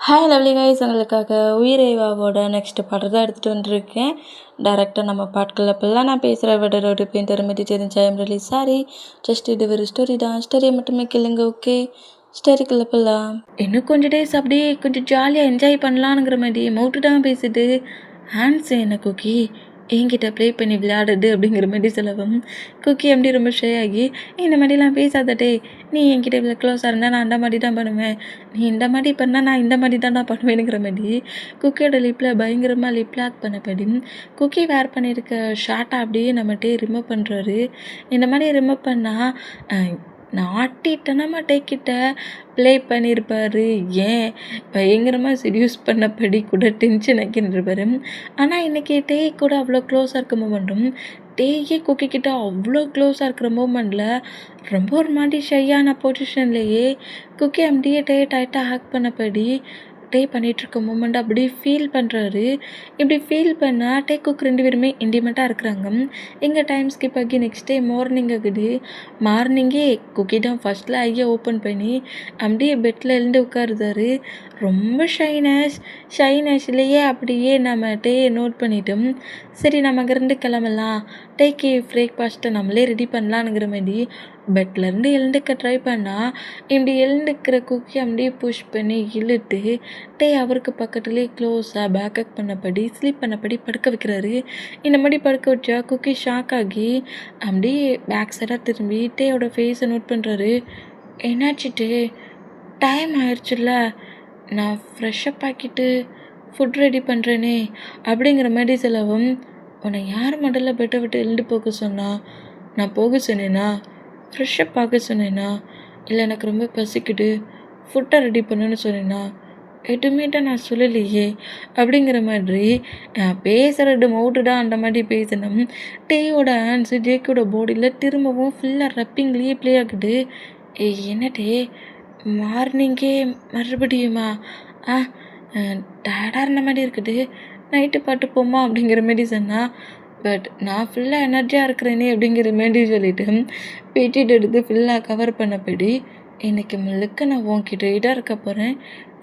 Hi lovely guys, உங்களுக்காக உயிரேவாவோட next பாட்டு தான் எடுத்துகிட்டு வந்திருக்கேன். டேரெக்டாக நம்ம பாட்டுக்குள்ள இப்போல்லாம் நான் பேசுகிற விட ஒரு பேன் தெரிஞ்சு தெரிஞ்சா ஐம் ரியலி சாரி. ஜஸ்ட் இது ஒரு ஸ்டோரி தான், ஸ்டோரியை மட்டுமே கேளுங்க. ஓகே, ஸ்டோரிக்குள்ள போகலாம். இன்னும் கொஞ்சம் டேஸ் அப்படியே கொஞ்சம் ஜாலியாக என்ஜாய் பண்ணலான்ங்கிற மாதிரி மவுட்டு தான் பேசிட்டு ஹேண்ட்ஸ் என்ன குக்கி என்கிட்ட ப்ளே பண்ணி விளையாடுது அப்படிங்கிற மாதிரி சொல்லவும் குக்கி அப்படி ரொம்ப ஷே ஆகி இந்த மாதிரிலாம் பேசாதட்டே, நீ என்கிட்ட இவ்வளோ க்ளோஸாக இருந்தால் நான் அந்த மாதிரி தான் பண்ணுவேன், நீ இந்த மாதிரி பண்ணால் நான் இந்த மாதிரி தான் பண்ணுவேனுங்கிற மாதிரி குக்கியோட லிப்பில் பயங்கரமாக லிப் லாக் பண்ணப்படி குக்கி வேர் பண்ணியிருக்க ஷார்ட்டை அப்படியே நம்மகிட்டே ரிமூவ் பண்ணுறாரு. இந்த மாதிரி ரிமூவ் பண்ணால் நாட்டித்தனமாக டேக்கிட்ட ப்ளே பண்ணியிருப்பார். ஏன் பயங்கரமாக செடியூஸ் பண்ணபடி கூட டென்ஷன் ஆக்கின்றிருப்பார். ஆனால் இன்றைக்கி டே கூட அவ்வளோ க்ளோஸாக இருக்க மூமெண்ட்டும் டேயே குக்கிக்கிட்ட அவ்வளோ க்ளோஸாக இருக்கிற மூமெண்ட்டில் ரொம்ப ஒரு மாதிரி ஷையான பொசிஷன்லேயே குக்கி அப்படியே டே டைட்டாக ஹேக் பண்ணபடி டே பண்ணிகிட்ருக்க மூமெண்ட் அப்படி ஃபீல் பண்ணுறாரு. இப்படி ஃபீல் பண்ணால் டே குக் ரெண்டு பேருமே இன்டிமேட்டாக இருக்கிறாங்க. எங்கே டைம் ஸ்கிப் ஆகி நெக்ஸ்ட் டே மார்னிங் ஆகுது. மார்னிங்கே குக்கி தான் ஃபஸ்ட்டில் ஐயை ஓப்பன் பண்ணி அப்படியே பெட்டில் எழுந்து உட்காருதாரு. ரொம்ப ஷைனஸ்லேயே அப்படியே நம்ம டேயை நோட் பண்ணிட்டோம். சரி, நம்ம அங்கேருந்து கிளம்பலாம், டேக்கு பிரேக்ஃபாஸ்ட்டை நம்மளே ரெடி பண்ணலான்னுங்கிற மாதிரி பெட்லேருந்து எழுந்துக்க ட்ரை பண்ணால் இப்படி எழுந்துக்கிற குக்கி அப்படியே புஷ் பண்ணி இழுத்து டே அவருக்கு பக்கத்துலேயே க்ளோஸாக பேக்கப் பண்ணபடி ஸ்லீப் பண்ணபடி படுக்க வைக்கிறாரு. இந்த மாதிரி படுக்க வச்சா குக்கி ஷாக் ஆகி அப்படியே பேக் சைடாக திரும்பி டேயோட ஃபேஸை நோட் பண்ணுறாரு. என்னாச்சுட்டு டைம் ஆயிடுச்சுல்ல, நான் ஃப்ரெஷ்ஷப் ஆக்கிட்டு ஃபுட் ரெடி பண்ணுறேனே அப்படிங்கிற மாதிரி சொல்லவும், உன்னை யார் முதல்ல பெட்டை விட்டு எழுந்து போக சொன்னா? நான் போக சொன்னேனா? ஃப்ரெஷ்ஷப் ஆக சொன்னேனா? இல்லை எனக்கு ரொம்ப பசிக்குது ஃபுட்டை ரெடி பண்ணுன்னு சொன்னேனா? எதுவுமேட்டா நான் சொல்லலையே அப்படிங்கிற மாதிரி பேசுகிறது மவுட்டுடா அந்த மாதிரி பேசினோம். டேயோட ஹேண்ட்ஸு ஜேக்கோட பாடியில் திரும்பவும் ஃபுல்லாக ரப்பிங்லேயே ப்ளே ஆகுது. என்ன டே, மார்னிங்கே மறுபடியுமா? டயர்டாக இருந்த மாதிரி இருக்குது, நைட்டு பாட்டு போமா அப்படிங்கிற மாதிரி சொன்னால், பட் நான் ஃபுல்லாக எனர்ஜியாக இருக்கிறேனே அப்படிங்கிற மாதிரி சொல்லிவிட்டு பெட்ஷீட் எடுத்து ஃபுல்லாக கவர் பண்ணபடி இன்றைக்கி முழுக்க நான் உன்கிட்ட இடம் இருக்க போகிறேன்,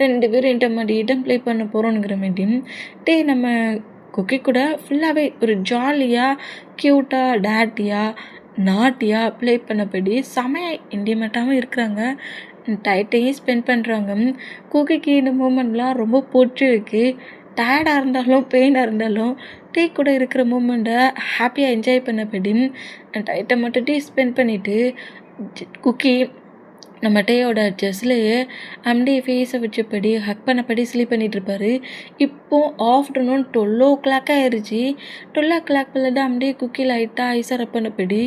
ரெண்டு பேரும் இந்த மாதிரி இடம் ப்ளே பண்ண போகிறோங்கிற மாதிரி டே நம்ம குக்கி கூட ஃபுல்லாகவே ஒரு ஜாலியாக க்யூட்டாக டேட்டியாக நாட்டியாக ப்ளே பண்ணபடி செமையாக இன்டிமேட்டாகவும் இருக்கிறாங்க, டைட்டையும் ஸ்பெண்ட் பண்ணுறாங்க. குக்கிக்கு இந்த மூமெண்ட்லாம் ரொம்ப பிடிச்சிருக்கு. டயர்டாக இருந்தாலும் பெயினாக இருந்தாலும் டீ கூட இருக்கிற மூமெண்ட்டை ஹாப்பியாக என்ஜாய் பண்ணபடி டைட்டை மட்டும் டீ ஸ்பெண்ட் பண்ணிவிட்டு குக்கி நம்ம டேயோட ட்ரெஸ்லேயே அப்படியே ஃபேஸை வச்சபடி ஹக் பண்ணபடி ஸ்லீப் பண்ணிகிட்ருப்பாரு. இப்போது ஆஃப்டர்நூன் 12 ஆயிடுச்சு. 12 தான் அப்படியே குக்கி லைட்டாக ஐஸை ரப் பண்ணபடி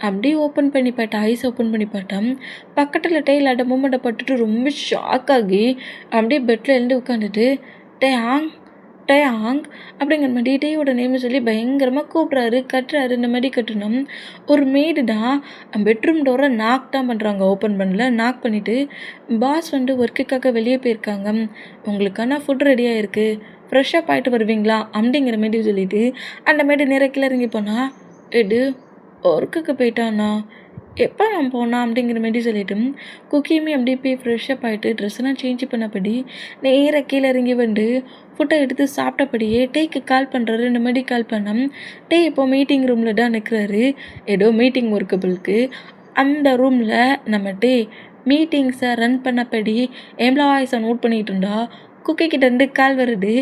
அப்படியே ஓப்பன் பண்ணி பார்த்தா, ஐஸ் ஓப்பன் பண்ணி பார்த்தேன். பக்கத்தில் டே இல்லாட்ட மூமெண்ட்டை பட்டுட்டு ரொம்ப ஷாக் ஆகி அப்படியே பெட்டில் எழுந்து உட்காந்துட்டு டே ஆங் அப்படிங்கிற மாதிரி டேயோட நேமை சொல்லி பயங்கரமாக கூப்பிட்றாரு, கட்டுறாரு. இந்த மாதிரி கட்டணும். ஒரு மெய்டு தான் பெட்ரூம் டோரை நாக் தான் பண்ணுறாங்க, ஓப்பன் பண்ணல. நாக் பண்ணிவிட்டு பாஸ் ஒர்க்குக்காக வெளியே போயிருக்காங்க, உங்களுக்கான ஃபுட் ரெடியாக இருக்குது, ஃப்ரெஷ்ஷாக ஆகிட்டு வருவீங்களா அப்படிங்கிற மாதிரி சொல்லிவிட்டு அந்த மாதிரி நேர கீழே இறங்கி போனால், எடு ஒர்க்குக்கு போயிட்டானா, எப்போ நான் போனால் அப்படிங்கிற மாதிரி சொல்லிவிட்டு குக்கியுமே அப்படியே போய் ஃப்ரெஷ்ஷப் ஆகிட்டு ட்ரெஸ்ஸெல்லாம் சேஞ்ச் பண்ணபடி நேராக கீழே இறங்கி ஃபுட்டை எடுத்து சாப்பிட்டபடியே டேக்கு கால் பண்ணுறாரு. இந்த மாதிரி கால் பண்ணோம். டே இப்போ மீட்டிங் ரூமில் தான் நிற்கிறாரு, ஏதோ மீட்டிங் ஒர்க்கபிளுக்கு. அந்த ரூமில் நம்ம டே மீட்டிங்ஸை ரன் பண்ணபடி எம்ப்ளாயிஸை நோட் பண்ணிகிட்டு இருந்தா குக்கிக்கிட்டேருந்து கால் வருது.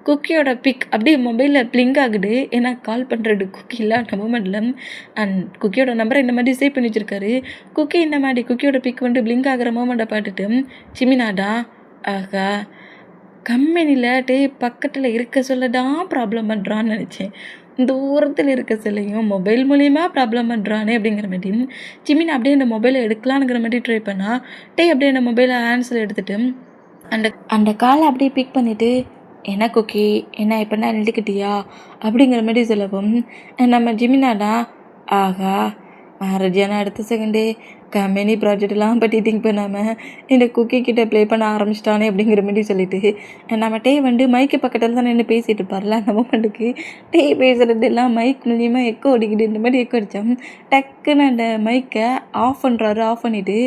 குக்கியோட பிக் அப்படியே மொபைலில் ப்ளிங்க் ஆகுது. ஏன்னா கால் பண்ணுறது குக்கி இல்லை அந்த மூமெண்ட்டில். அண்ட் குக்கியோட நம்பரை இந்த மாதிரி சேவ் பண்ணி வச்சுருக்காரு. குக்கி இந்த மாதிரி குக்கியோட பிக் ப்ளிங்க் ஆகிற மூமெண்ட்டை பார்த்துட்டு சிமினாடா, ஆகா கம்பெனியில் டே பக்கத்தில் இருக்க சொல்ல தான் ப்ராப்ளம் பண்ணுறான்னு நினச்சேன், தூரத்தில் இருக்க சொல்லையும் மொபைல் மூலியமாக ப்ராப்ளம் பண்ணுறானே அப்படிங்கிற மாதிரி சிமினா அப்படியே அந்த மொபைலை எடுக்கலான்ங்கிற மாதிரி ட்ரை பண்ணால் டே அப்படியே அந்த மொபைலை ஹேண்ட்ஸில் எடுத்துகிட்டு அந்த காலை அப்படியே பிக் பண்ணிவிட்டு, என்ன குக்கி என்ன இப்போ என்ன எழுதிக்கிட்டியா அப்படிங்கிற மாதிரி சொல்லவும் நம்ம ஜிமினாடா, ஆகா மேரேஜான அடுத்த செகண்டே கம்பெனி ப்ராஜெக்டெலாம் பற்றி திங்க் பண்ணாமல் இந்த குக்கி கிட்டே ப்ளே பண்ண ஆரம்பிச்சிட்டானே அப்படிங்கிற மாதிரி சொல்லிவிட்டு நம்ம டே மைக்கு பக்கத்தில் தான் நின்று பேசிகிட்டு இருப்பார்ல, அந்த மூமெண்ட்டுக்கு டே பேசுகிறது எல்லாம் மைக் மூலியமாக எக்கோ அடிக்குது. இந்த மாதிரி எக்கோ அடித்தோம். டக்குன்னு அந்த மைக்கை ஆஃப் பண்ணுறாரு. ஆஃப் பண்ணிவிட்டு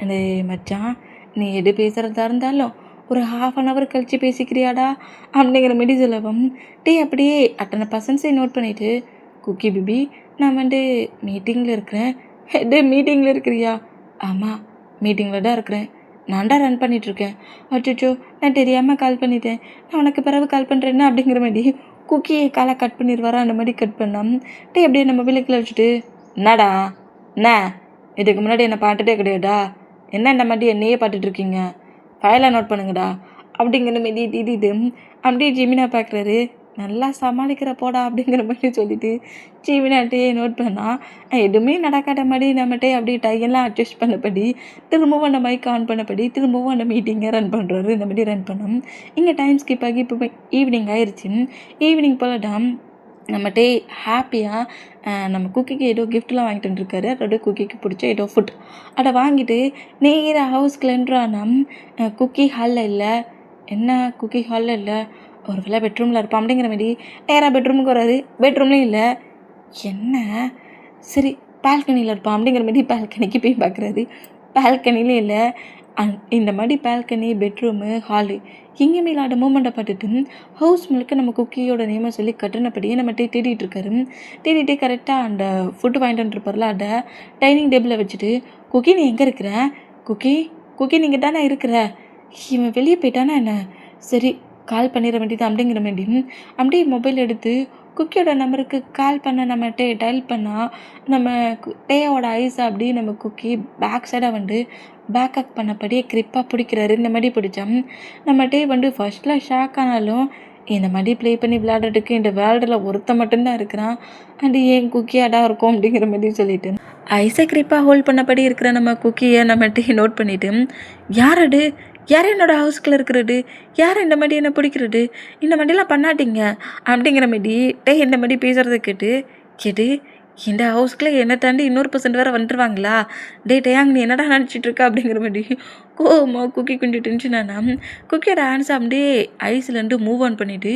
அந்த மச்சான், நீ எது பேசுகிறதா இருந்தாலும் ஒரு 1/2 கழிச்சு பேசிக்கிறியாடா அப்படிங்கிற மாரி சொல்லவும், அப்படியே அத்தனை பர்சன்ட்ஸையும் நோட் பண்ணிவிட்டு, குக்கி பேபி நான் மீட்டிங்கில் இருக்கிறேன். மீட்டிங்கில் இருக்கிறியா? ஆமாம், மீட்டிங்கில் தான் இருக்கிறேன். நான் ரன் பண்ணிகிட்ருக்கேன். அச்சோ, நான் தெரியாமல் கால் பண்ணிட்டேன். நான் உனக்கு பிறகு கால் பண்ணுறேன்னா அப்படிங்கிற மாதிரி குக்கியை காலை கட் பண்ணிடுவாரா அந்த மாதிரி கட் பண்ணாம். அப்படியே நம்ம விளக்கில் வச்சுட்டு, என்னடா என்ன இதுக்கு முன்னாடி என்னை பார்த்துட்டே கிடையாதா? என்ன இந்த மாதிரி என்னையே பார்த்துட்ருக்கீங்க? ஃபைலை நோட் பண்ணுங்கடா அப்படிங்கிற மாரி திடீது அப்படியே ஜிமினா பார்க்குறாரு. நல்லா சமாளிக்கிற போடா அப்படிங்கிற மாதிரி சொல்லிட்டு ஜிமினாட்டே நோட் பண்ணால் எதுவுமே நடக்காத மாதிரி நம்மகிட்டே அப்படியே டையெல்லாம் அட்ஜஸ்ட் பண்ணபடி திரும்பவும் அந்த மைக் ஆன் பண்ணபடி திரும்பவும் அந்த மீட்டிங்கை ரன் பண்ணுறாரு. இந்த மாதிரி ரன் பண்ணோம். இங்கே டைம் ஸ்கிப் ஆகி இப்போ ஈவினிங் ஆயிடுச்சு. ஈவினிங் போல் தான் நம்மகிட்டே ஹாப்பியாக நம்ம குக்கிக்கு ஏதோ கிஃப்ட்லாம் வாங்கிட்டு வந்துருக்காரு. அதோட குக்கிக்கு பிடிச்ச ஏதோ ஃபுட் அதை வாங்கிட்டு நேராக ஹவுஸ்க்குலன்றானா குக்கி ஹாலில் இல்லை. என்ன குக்கி ஹாலில் இல்லை, ஒரு வேளை பெட்ரூமில் இருப்பான் அப்படிங்கிற மாதிரி நேராக பெட்ரூமுக்கு வராது. பெட்ரூம்லேயும் இல்லை. என்ன சரி பால்கனியில் இருப்பான் அப்படிங்கிற மாதிரி பால்கனிக்கு போய் பார்க்குறாரு. பால்கனிலே இல்லை. இந்த மாதிரி பால்கனி, பெட்ரூமு, ஹாலு எங்கேயுமே இல்லாத மூமெண்ட்டை பார்த்துட்டு ஹவுஸ் முழுக்க நம்ம குக்கியோட நேமை சொல்லி கட்டினபடியே நம்மகிட்ட தேடிட்டு இருக்காரு. தேடிட்டு கரெக்டாக அந்த ஃபுட்டு வாங்கிட்டு வந்துருப்பார்ல அதை டைனிங் டேபிளில் வச்சுட்டு, குக்கி நீ எங்கே இருக்கிற? குக்கி குக்கி நீங்கள் தானே இருக்கிற? இவன் வெளியே போயிட்டானா என்ன? சரி கால் பண்ணிட வேண்டியது அப்படிங்கிற மாதிரி அப்படியே மொபைல் எடுத்து குக்கியோட நம்பருக்கு கால் பண்ண நம்ம டயல் பண்ணால் நம்ம டேயோட ஐஸை அப்படியே நம்ம குக்கி பேக் சைடாக பேக்கப் பண்ணபடியே கிரிப்பாக பிடிக்கிறாரு. இந்த மாதிரி பிடிச்சோம் நம்ம ஃபர்ஸ்ட்டில் ஷாக் ஆனாலும் இந்த மாதிரி ப்ளே பண்ணி விளையாடுறதுக்கு இந்த வேர்ல்டில் ஒருத்த மட்டும்தான் இருக்கிறான். அண்டு ஏன் குக்கியாடாக இருக்கும் அப்படிங்கிற மாதிரி சொல்லிட்டு ஐஸை கிரிப்பாக ஹோல்ட் பண்ணபடி இருக்கிற நம்ம குக்கியை நம்ம நோட் பண்ணிவிட்டு, யார் என்னோடய ஹவுஸ்குள்ளே இருக்கிறது? யார் இந்த மாதிரி என்னை பிடிக்கிறது? இந்த மாதிரிலாம் பண்ணாட்டிங்க அப்படிங்கிற மாதிரி இந்த மாதிரி பேசுகிறத கேட்டு இந்த ஹவுஸ்க்குள்ளே என்னை தாண்டி இன்னொரு பர்சன்ட் வேறு வந்துடுவாங்களா? டேயாங்க நீ என்னடா நினச்சிட்ருக்க அப்படிங்கிற மாதிரி குக்கி கொஞ்சம் டென்ஷனானா குக்கியோட ஹேண்ட்ஸ் அப்படியே ஐஸ்லேருந்து மூவ் ஆன் பண்ணிவிட்டு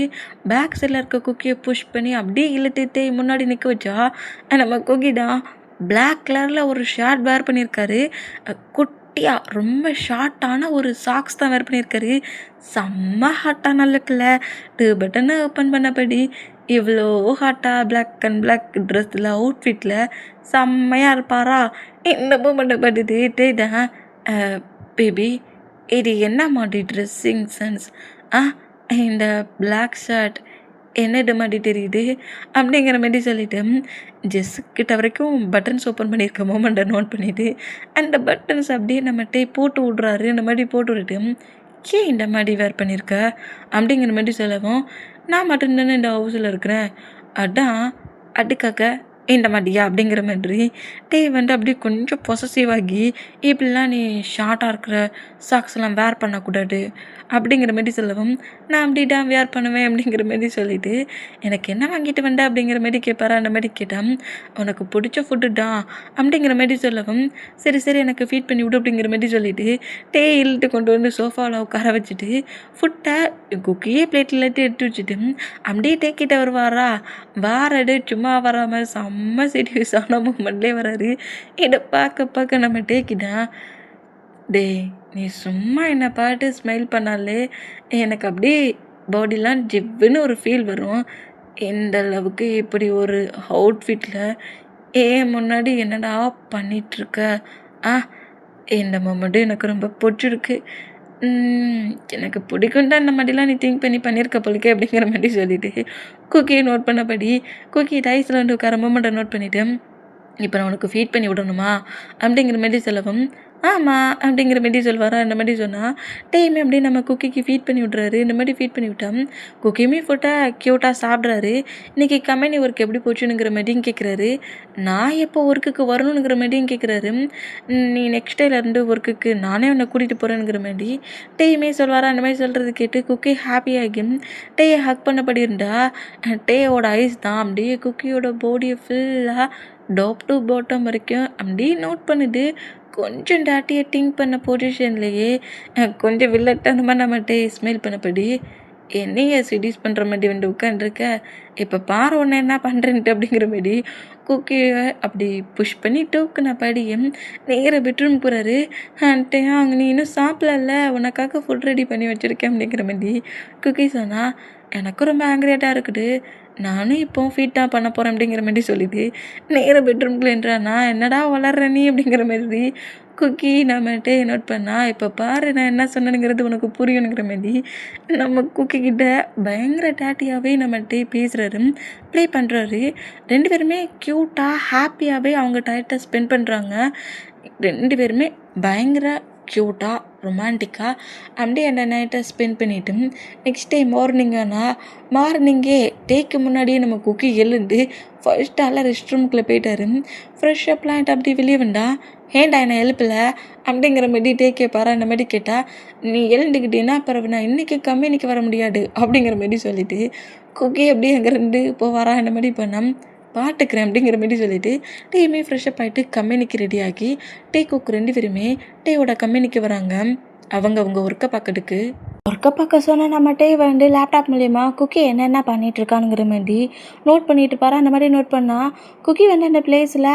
பேக் சைடில் இருக்க குக்கியை புஷ் பண்ணி அப்படியே இழுத்து முன்னாடி நிற்க வச்சா நம்ம குக்கி தான் பிளாக் கலரில் ஒரு ஷர்ட் வேர் பண்ணியிருக்காரு. குட்டியாக ரொம்ப ஷார்ட்டான ஒரு சாக்ஸ் தான் வேர் பண்ணியிருக்காரு. செம்ம ஹாட்டான லுக்கில் 2 பட்டனை ஓப்பன் பண்ணபடி இவ்வளோ ஹாட்டாக பிளாக் அண்ட் பிளாக் ட்ரெஸ்ஸில் அவுட்ஃபிட்டில் செம்மையாக இருப்பாரா? இந்த மூமெண்ட்டை பார்த்துட்டு தான் பேபி இது என்ன மாதிரி ட்ரெஸ்ஸிங் சென்ஸ்? இந்த பிளாக் ஷர்ட் என்னது மாதிரி தெரியுது அப்படிங்கிற மாதிரி சொல்லிவிட்டு ஜெஸ்ஸுக்கிட்ட வரைக்கும் பட்டன்ஸ் ஓப்பன் பண்ணியிருக்க மூமெண்ட்டை நோட் பண்ணிவிட்டு அந்த பட்டன்ஸ் அப்படியே நம்ம போட்டு விட்றாரு. இந்த மாதிரி போட்டு விட்டுட்டு ஏன் இந்த மாதிரி வேர் பண்ணியிருக்க அப்படிங்கிற மாதிரி சொல்லவும், நான் மட்டும்தானே இந்த ஹவுஸில் இருக்கிறேன், அதான் அதுக்காக இந்த மாதிரியா அப்படிங்கிற மாதிரி அப்படியே கொஞ்சம் பொசசிவ் ஆகி இப்படிலாம் நீ ஷார்ட்டாக இருக்கிற சாக்ஸ்லாம் வேர் பண்ணக்கூடாது அப்படிங்கிற மாதிரி சொல்லவும், நான் அப்படி தான் வேர் பண்ணுவேன் அப்படிங்கிற மாதிரி சொல்லிவிட்டு எனக்கு என்ன வாங்கிட்டு வந்த அப்படிங்கிற மாதிரி கேட்பாரா? அந்த மாதிரி கேட்டால் உனக்கு பிடிச்ச ஃபுட்டு தான் அப்படிங்கிற மாதிரி சொல்லவும், சரி எனக்கு ஃபீட் பண்ணி விடு அப்படிங்கிற மாதிரி சொல்லிவிட்டு இழுத்து கொண்டு வந்து சோஃபாவில் உட்கார வச்சுட்டு ஃபுட்டை குக்கியே பிளேட்டில் எடுத்து வச்சுட்டு அப்படியே கிட்ட வருவாரா? வாரடு சும்மா வராமல் செம்ம சீரியஸான மூமெண்ட்லேயே வராரு. இதை பார்க்க நம்ம டேக்கிதான் நீ சும்மா என்னை பாட்டு ஸ்மைல் பண்ணாலே எனக்கு அப்படியே பாடிலாம் ஜிவ்வுன்னு ஒரு ஃபீல் வரும். இந்த அளவுக்கு இப்படி ஒரு அவுட்ஃபிட்டில் முன்னாடி என்னடா பண்ணிகிட்ருக்க? இந்த மொமெண்ட்டு எனக்கு ரொம்ப பிடிச்சிருக்கு. எனக்கு பிடிக்கும் தான் இந்த மாதிரிலாம் நீ திங்க் பண்ணி பண்ணியிருக்க போலிக்கே அப்படிங்கிற மாதிரி சொல்லிவிட்டு குக்கியை நோட் பண்ணபடி குக்கி டைஸில் உட்கார மொமெண்ட்டை நோட் பண்ணிவிட்டு, இப்போ நான் உனக்கு ஃபீட் பண்ணி விடணுமா அப்படிங்கிற மாதிரி சொல்லவும், ஆமாம் அப்படிங்கிற மாதிரி சொல்வாரா? இந்த மாதிரி சொன்னால் அப்படியே நம்ம குக்கிக்கு ஃபீட் பண்ணி விட்றாரு. இந்த மாதிரி ஃபீட் பண்ணி விட்டோம். குக்கியுமே ஃபுட்டை க்யூட்டாக சாப்பிட்றாரு. இன்றைக்கி கம்பெனி ஒர்க் எப்படி போச்சுங்கிற மாதிரியும் கேட்குறாரு. நான் எப்போ ஒர்க்குக்கு வரணுங்கிற மாதிரியும் கேட்குறாரு. நீ நெக்ஸ்ட் டேலேருந்து ஒர்க்குக்கு நானே உன்னை கூட்டிகிட்டு போகிறேங்கிற மாதிரி சொல்வாரா? அந்த மாதிரி சொல்கிறது கேட்டு குக்கி ஹாப்பியாகி ஹக் பண்ணபடி இருந்தா டேயோட ஐஸ் தான் அப்படியே குக்கியோட பாடியை ஃபுல்லாக டாப் டு பாட்டம் வரைக்கும் அப்படியே நோட் பண்ணுது. கொஞ்சம் டாட்டியை திங்க் பண்ண பொசிஷன்லேயே கொஞ்சம் வில்லட்டனமாக நம்ம ஸ்மைல் பண்ணபடி, என்னைய செடியூஸ் பண்ணுற மாதிரி வந்து உட்காந்துருக்க, இப்போ பாரு உன்னை என்ன பண்ணுறேன்ட்டு அப்படிங்கிற மாதிரி குக்கியை அப்படி புஷ் பண்ணி டூக்குன படியும் நேராக பெட்ரூம் போகிறாரு. அங்கே நீ இன்னும் சாப்பிடல, உனக்காக ஃபுட் ரெடி பண்ணி வச்சுருக்கேன் அப்படிங்கிற மாதிரி குக்கி சொன்னால் எனக்கும் ரொம்ப ஆங்கிரியாட்டாக இருக்குது, நானும் இப்போ ஃபீட் தான் பண்ண போகிறேன் அப்படிங்கிற மாதிரி சொல்லிட்டு நேராக பெட்ரூம்குள்ளே என்றானா என்னடா வளர்ற நீ அப்படிங்கிற மாதிரி குக்கி நம்மகிட்டே நோட் பண்ணா இப்போ பாரு நான் என்ன சொன்னேனுங்கிறது உனக்கு புரியுங்கிற மாதிரி நம்ம குக்கி கிட்ட பயங்கர டேட்டியாகவே நம்மகிட்டே பேசுகிறாரு, ப்ளே பண்ணுறாரு. 2 பேருமே க்யூட்டாக ஹாப்பியாகவே அவங்க டயத்தை ஸ்பெண்ட் பண்ணுறாங்க. 2 பேருமே பயங்கர க்யூட்டாக ரொமான்டிக்காக அப்படியே அந்த நைட்டை ஸ்பெண்ட் பண்ணிவிட்டு நெக்ஸ்ட் டே மார்னிங்கே டேக்கு முன்னாடியே நம்ம குக்கி எழுந்து ஃபர்ஸ்ட் ஆளாக ரெஸ்ட் ரூமுக்குள்ளே போயிட்டாரு. ஃப்ரெஷ் அப்லாம் ஆகிட்டு அப்படி வெளியே வந்தா, ஏன்டா என்னை எழுப்பலை அப்படிங்கிற மாதிரி டே கேட்பாரா. அந்த மாதிரி கேட்டால் நீ எழுந்துக்கிட்டேன்னா அப்புறம் நான் இன்றைக்கி கம்பெனிக்கு வர முடியாது அப்படிங்கிற மாதிரி சொல்லிவிட்டு குக்கி அப்படியே அங்கேருந்து போவாரா. அந்த மாதிரி பண்ணால் பாட்டுக்கிறேன் அப்படிங்கிற மாதிரி சொல்லிவிட்டு டேயுமே ஃப்ரெஷ்அப் ஆகிட்டு கம்பெனிக்கு ரெடி ஆகி டே குக் 2 பேருமே டேயோட கம்பெனிக்கு வராங்க. அவங்க ஒர்க்கை பார்க்கறதுக்கு ஒர்க்கை பார்க்க சொன்னால் நம்மகிட்டே வந்து லேப்டாப் மூலயமா குக்கி என்னென்ன பண்ணிகிட்ருக்கானுங்கிற மாதிரி நோட் பண்ணிட்டு பாரு. அந்த மாதிரி நோட் பண்ணால் குக்கி வந்து அந்த பிளேஸில்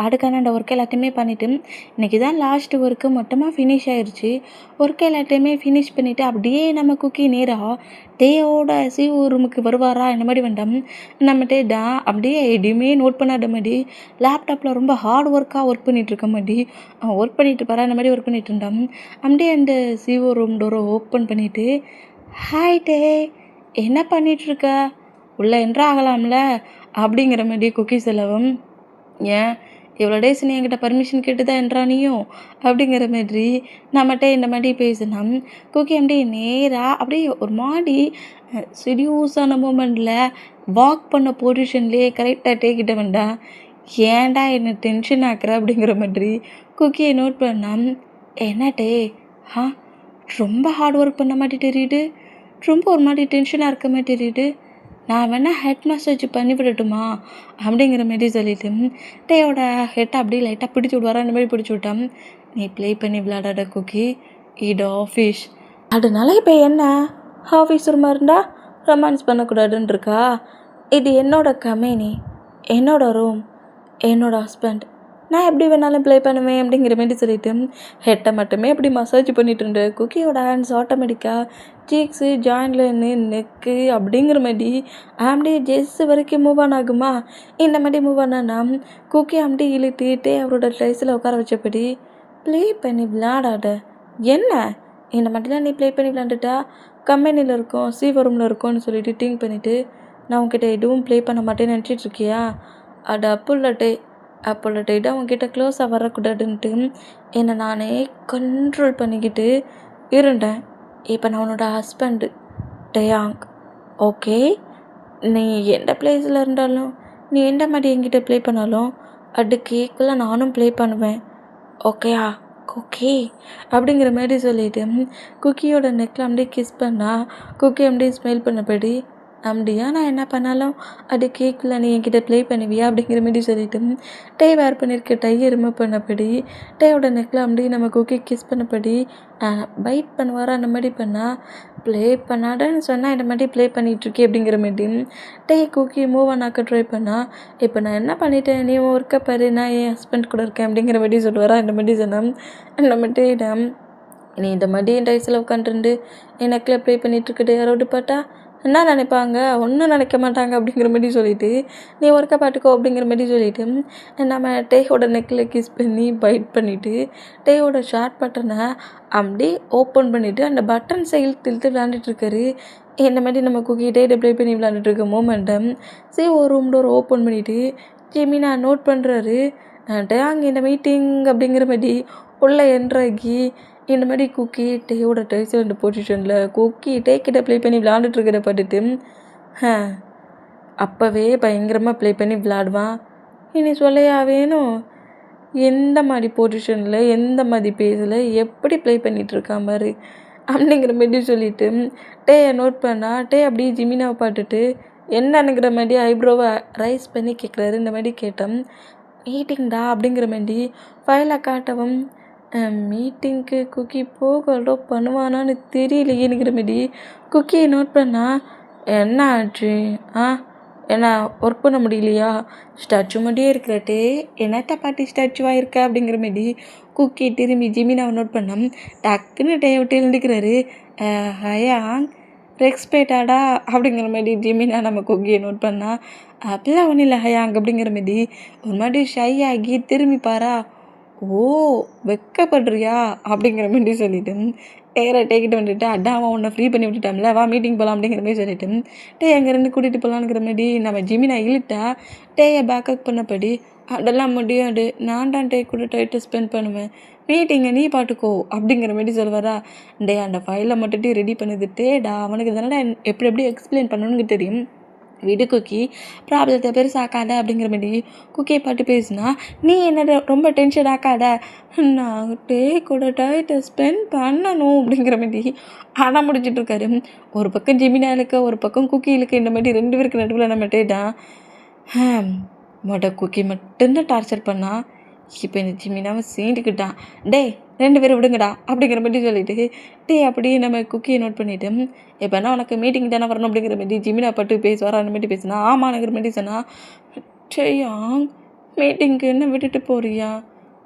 ஆடுக்கான அந்த ஒர்க் எல்லாத்தையுமே பண்ணிவிட்டு இன்றைக்கி தான் லாஸ்ட் ஒர்க்கு மொத்தமாக ஃபினிஷ் ஆயிடுச்சு. ஒர்க் எல்லாத்தையுமே ஃபினிஷ் பண்ணிவிட்டு அப்படியே நம்ம குக்கி நேராக டேயோட சிஓ ரூமுக்கு வருவாரா. இந்த மாதிரி வேண்டாம் நம்மகிட்டே தான் அப்படியே எதுவுமே நோட் பண்ணாத மாதிரி லேப்டாப்பில் ரொம்ப ஹார்ட் ஒர்க் பண்ணிகிட்ருக்க மாதிரி ஒர்க் பண்ணிட்டு பாரு. அந்த மாதிரி ஒர்க் பண்ணிட்டு இருந்தான். அப்படியே அந்த சிஓ ரூம் டோரை ஓப்பன் பண்ணிவிட்டு ஹாய் டே என்ன பண்ணிகிட்ருக்க, உள்ளே என்ட்ரு ஆகலாம்ல அப்படிங்கிற மாதிரி குக்கி செலவும், ஏன் இவ்வளோ டேஸ் நீ என்கிட்ட பர்மிஷன் கேட்டு தான் என்றானியும் அப்படிங்கிற மாதிரி நம்மகிட்ட இந்த மாதிரி பேசினா குக்கி அப்படியே நேராக அப்படியே ஒரு மாதிரி சிடியூஸான மூமெண்ட்டில் வாக் பண்ண பொசிஷன்லேயே கரெக்டாக டேக்கிட்ட வேண்டா, ஏன்டா என்னை டென்ஷன் ஆக்குற அப்படிங்கிற மாதிரி குக்கியை நோட் பண்ணால், என்ன டே ரொம்ப ஹார்ட் ஒர்க் பண்ண மாதிரி தெரியுது, ரொம்ப ஒரு மாதிரி டென்ஷனாக இருக்க மாதிரி தெரியுது, நான் வேணால் ஹெட் மசாஜ் பண்ணி விடட்டுமா அப்படிங்கிற மாதிரி சொல்லிட்டு டேயோட ஹெட்டை அப்படியே லைட்டாக பிடிச்சி விடுவாரா. அந்த மாதிரி பிடிச்சி விட்டான். நீ ப்ளே பண்ணி விளையாடாத குக்கி, இது ஆஃபீஸ், அதனால இப்போ என்ன ஆஃபீஸ் ரூமாக இருந்தால் ரொமான்ஸ் பண்ணக்கூடாதுன்னு இருக்கா, இது என்னோட கம்பெனி, என்னோட ரூம், என்னோட ஹஸ்பண்ட், நான் எப்படி வேணாலும் ப்ளே பண்ணுவேன் அப்படிங்கிற மாதிரி சொல்லிவிட்டு ஹெட்டை மட்டுமே அப்படி மசாஜ் பண்ணிட்டு இருந்தேன். குக்கியோட ஹேண்ட்ஸ் ஆட்டோமேட்டிக்காக சீக்ஸு ஜாயின்ட்லைனு நெக்கு அப்படிங்கிற மாதிரி அப்படியே ஜெஸ்ஸு வரைக்கும் மூவ் ஆன் ஆகுமா. இந்த மாதிரி மூவ் ஆனா குக்கி அப்படியே இழுத்துட்டே அவரோட ட்ரைஸில் உட்கார வச்சபடி ப்ளே பண்ணி விளையாடாத, என்ன இந்த மாதிரிலாம் நீ ப்ளே பண்ணி விளையாண்டுட்டா கம்பெனியில் இருக்கோம் சிவ ரூமில் இருக்கோன்னு சொல்லிட்டு திங்க் பண்ணிவிட்டு நான் உங்ககிட்ட எதுவும் ப்ளே பண்ண மாட்டேன்னு நினச்சிட்ருக்கியா, அது அப்போல்லட்டே தான் உங்ககிட்ட க்ளோஸாக வரக்கூடாதுன்ட்டு என்னை நானே கண்ட்ரோல் பண்ணிக்கிட்டு இருந்தேன். இப்போ நான் உன்னோட ஹஸ்பண்டு டயாங், ஓகே, நீ எந்த பிளேஸில் இருந்தாலும் நீ எந்த மாதிரி என்கிட்ட ப்ளே பண்ணாலும் அது கேக்குள்ளே நானும் ப்ளே பண்ணுவேன், ஓகேயா குக்கி அப்படிங்கிற மாதிரி சொல்லிவிட்டு குக்கியோட நெக்கில் அப்படியே கிஸ் பண்ணால் குக்கி அப்படியே ஸ்மைல் பண்ணபடி, அப்படியா நான் என்ன பண்ணாலும் அது கேட்கல, நீ என்கிட்ட ப்ளே பண்ணுவியா அப்படிங்கிற மாதிரி சொல்லிவிட்டு டே வேர் பண்ணியிருக்க டையை ரிமூவ் பண்ணபடி டேயோட நெக்கில் அப்படியே நம்ம குக்கி கிஸ் பண்ணபடி பைட் பண்ணுவாரா. அந்த மாதிரி பண்ணால் ப்ளே பண்ணாடன்னு சொன்னால் இந்த மாதிரி ப்ளே பண்ணிகிட்ருக்கே அப்படிங்கிற மாதிரி டே குக்கி மூவ் ஆனாக்க ட்ரை பண்ணால், இப்போ நான் என்ன பண்ணிட்டேன், நீ ஒர்க்கை பாரு, நான் என் ஹஸ்பண்ட் கூட இருக்கேன் அப்படிங்கிற மாதிரி சொல்லுவாரா. இந்த மாதிரி சொன்னால் நம்ம டேடம் நீ இந்த மாதிரி என் டைஸில் உட்காந்துருந்து என் நெக்கில் ப்ளே பண்ணிகிட்ருக்கிட்டு யாரோடு பார்த்தா என்ன நினைப்பாங்க, ஒன்றும் நினைக்க மாட்டாங்க அப்படிங்கிற மாதிரி சொல்லிவிட்டு நீ ஒர்க்கை பார்த்துக்கோ அப்படிங்கிற மாதிரி சொல்லிவிட்டு நம்ம டேயோட நெக்கில் கிஸ் பண்ணி பைட் பண்ணிவிட்டு டேயோட ஷார்ட் பட்டனை அப்படியே ஓப்பன் பண்ணிவிட்டு அந்த பட்டன் சைல் திழுத்து விளையாண்டுட்ருக்காரு. இந்த மாதிரி நம்ம குக்கி டே ப்ளே பண்ணி விளையாண்டுட்ருக்க மூமெண்ட்டை சரி ஒரு ரூம் டோர் ஓப்பன் பண்ணிவிட்டு ஜெமினா நோட் பண்ணுறாரு. டேங் இந்த மீட்டிங் அப்படிங்கிற மாதிரி உள்ளே என்ட்ராகி இந்த மாதிரி குக்கி டேயோட டைஸில் இந்த பொசிஷனில் குக்கி டே கிட்ட ப்ளே பண்ணி விளையாண்டுட்ருக்கிற பார்த்துட்டு அப்போவே பயங்கரமாக ப்ளே பண்ணி விளையாடுவான். இனி சொல்லையா வேணும், எந்த மாதிரி பொசிஷனில் எந்த மாதிரி பேஸில் எப்படி ப்ளே பண்ணிகிட்ருக்கா மாதிரி அப்படிங்கிற மாதிரி சொல்லிவிட்டு டேயை நோட் பண்ணால் டே அப்படியே ஜிமினாவை பார்த்துட்டு என்னங்கிற மாதிரி ஐப்ரோவை ரைஸ் பண்ணி கேட்குறாரு. இந்த மாதிரி கேட்டோம் மீட்டிங்டா அப்படிங்கிற மாதிரி ஃபைலை காட்டவும் மீட்டிங்க்கு குக்கி போகலோ பண்ணுவானான்னு தெரியலையேங்கிற மாரி குக்கியை நோட் பண்ணா. என்ன ஆச்சு? என்ன ஒர்க் பண்ண முடியலையா? ஸ்டாச்சு மட்டும் இருக்கிறட்டே என்னத்த பாட்டி ஸ்டாச்சுவாக இருக்க அப்படிங்கிற மாரி குக்கி திரும்பி ஜிமினாவை நோட் பண்ணோம். டக்குன்னு டே விட்டு எழுந்துக்கிறாரு. ஹயாங் ரெக்ஸ்பெக்டாடா அப்படிங்கிற மாதிரி ஜிமினா நம்ம குக்கியை நோட் பண்ணா. அப்படிலாம் ஒன்றும் இல்லை ஹயாங் அப்படிங்கிற மாரி ஒரு மாதிரி ஷை ஆகி திரும்பி பாரா. ஓ வெக்கப்படுறியா அப்படிங்கிற மாதிரி சொல்லிட்டு டேரை டேக்கிட்டு வந்துட்டு அடாமல் உன்னை ஃப்ரீ பண்ணி விட்டுட்டாம்ல, வா மீட்டிங் போகலாம் அப்படிங்கிற மாதிரி சொல்லிட்டு டே அங்கேருந்து கூட்டிகிட்டு போகலான்ங்கிற மாதிரி நம்ம ஜிமினா இழுட்டா டேயை பேக்கப் பண்ணபடி அதெல்லாம் முடியாது, நான் தான் டே கூட டைட்டு ஸ்பெண்ட் பண்ணுவேன், மீட்டிங்கை நீ பாட்டுக்கோ அப்படிங்கிற மாதிரி சொல்லுவாரா. டே அந்த ஃபைலை மட்டும் ரெடி பண்ணுதுட்டேடா, அவனுக்கு தானே எப்படி எப்படி எக்ஸ்பிளைன் பண்ணணும்னு தெரியும், விடு குக்கி ப்ராப்ளத்தை பெருசாக்காத அப்படிங்கிற மாதிரி குக்கியை பாட்டு பேசுனா. நீ என்ன ரொம்ப டென்ஷன் ஆக்காத, நான் டே கூட டைட்டை ஸ்பெண்ட் பண்ணணும் அப்படிங்கிற மாதிரி ஆனால் முடிச்சுட்டு இருக்காரு. ஒரு பக்கம் ஜிமினா இழுக்க, ஒரு பக்கம் குக்கி இழுக்க, இந்த மாதிரி 2 பேருக்கு நடுவில் நம்ம டேதான் குக்கி மட்டும்தான் டார்ச்சர் பண்ணா. இப்போ இந்த ஜிமினாவை சீண்டுக்கிட்டான். டே 2 பேரும் விடுங்கடா அப்படிங்கிற மாதிரி சொல்லிட்டு டே அப்படியே நம்ம குக்கியை நோட் பண்ணிவிட்டு இப்போ என்ன உனக்கு மீட்டிங் தானே வரணும் அப்படிங்கிற மாதிரி ஜிமினா பட்டு பேசுவார். அந்த மாதிரி பேசுனா ஆமாங்கிற மாதிரி சொன்னால். செய்யாங் மீட்டிங்க்கு என்ன விட்டுட்டு போறியா?